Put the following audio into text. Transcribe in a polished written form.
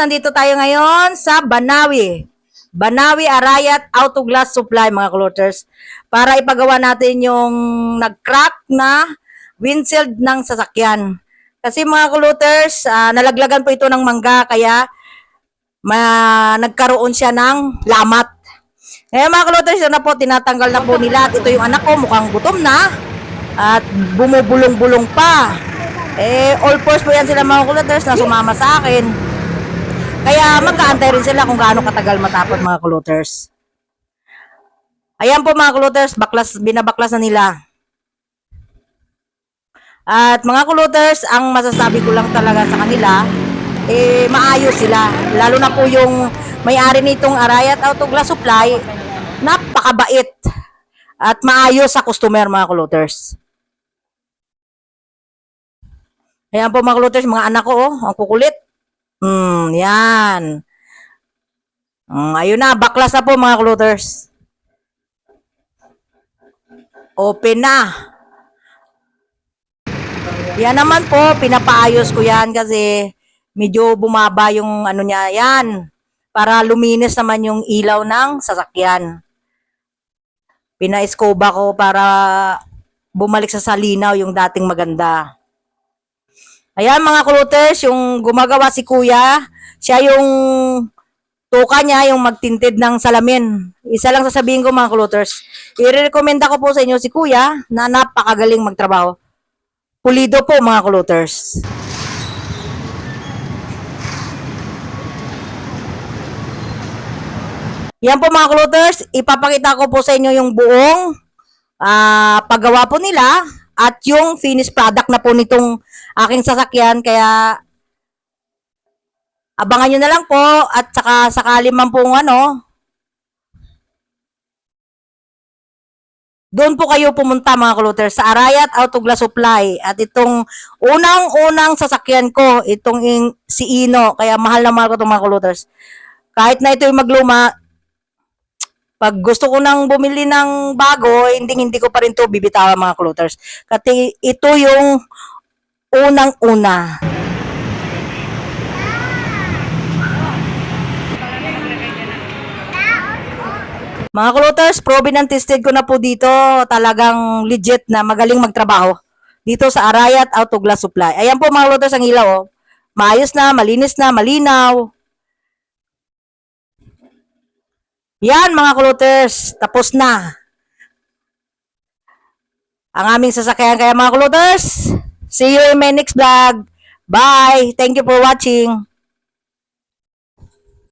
nandito tayo ngayon sa Banawi. Banawi Arayat Auto Glass Supply mga kuloters. Para ipagawa natin yung nag-crack na windshield ng sasakyan. Kasi mga kuloters, nalaglagan po ito ng mangga kaya nagkaroon siya ng lamat. Ngayon mga kuloters, yun na po, tinatanggal na po nila. At ito yung anak ko, mukhang gutom na. At bumubulong-bulong pa. All force po yan sila mga kuloters na sumama sa akin. Kaya mag-aantay rin sila kung gaano katagal matapos mga kuloters. Ayan po mga kuloters, binabaklas na nila. At mga kuloters, ang masasabi ko lang talaga sa kanila, maayos sila. Lalo na po yung may-ari nitong Arayat Auto Glass Supply, napakabait. At maayos sa customer mga kuloters. Ayan po mga kuloters, mga anak ko, ang kukulit. Yan. Ayun na, baklas na po mga kuloters. Open na. Yan naman po, pinapaayos ko yan kasi medyo bumaba yung ano niya yan. Para luminis naman yung ilaw ng sasakyan. Pina-escoba ko para bumalik sa salinaw yung dating maganda. Ayan mga kuloters, yung gumagawa si kuya, siya yung tuka niya, yung magtintid ng salamin. Isa lang sasabihin ko mga kuloters, i-recommenda ko po sa inyo si kuya na napakagaling magtrabaho. Pulido po mga kuloters. Yan po mga kuloters, ipapakita ko po sa inyo yung buong paggawa po nila at yung finished product na po nitong aking sasakyan. Kaya abangan nyo na lang po at saka sakali man po doon po kayo pumunta mga kuloters sa Arayat Auto Glass Supply. At itong unang-unang sasakyan ko, itong si Ino. Kaya mahal na mahal ko itong mga kuloters. Kahit na ito yung magluma, pag gusto ko nang bumili ng bago, hindi ko pa rin ito bibitawan mga kuloters. Kasi ito yung unang-una. Mga kuloters, proven and tested ko na po dito. Talagang legit na magaling magtrabaho. Dito sa Arayat Auto Glass Supply. Ayan po mga kuloters ang ilaw. Maayos na, malinis na, malinaw. Yan mga kuloters, tapos na ang aming sasakyan. Kaya mga kuloters, see you in my next vlog. Bye! Thank you for watching.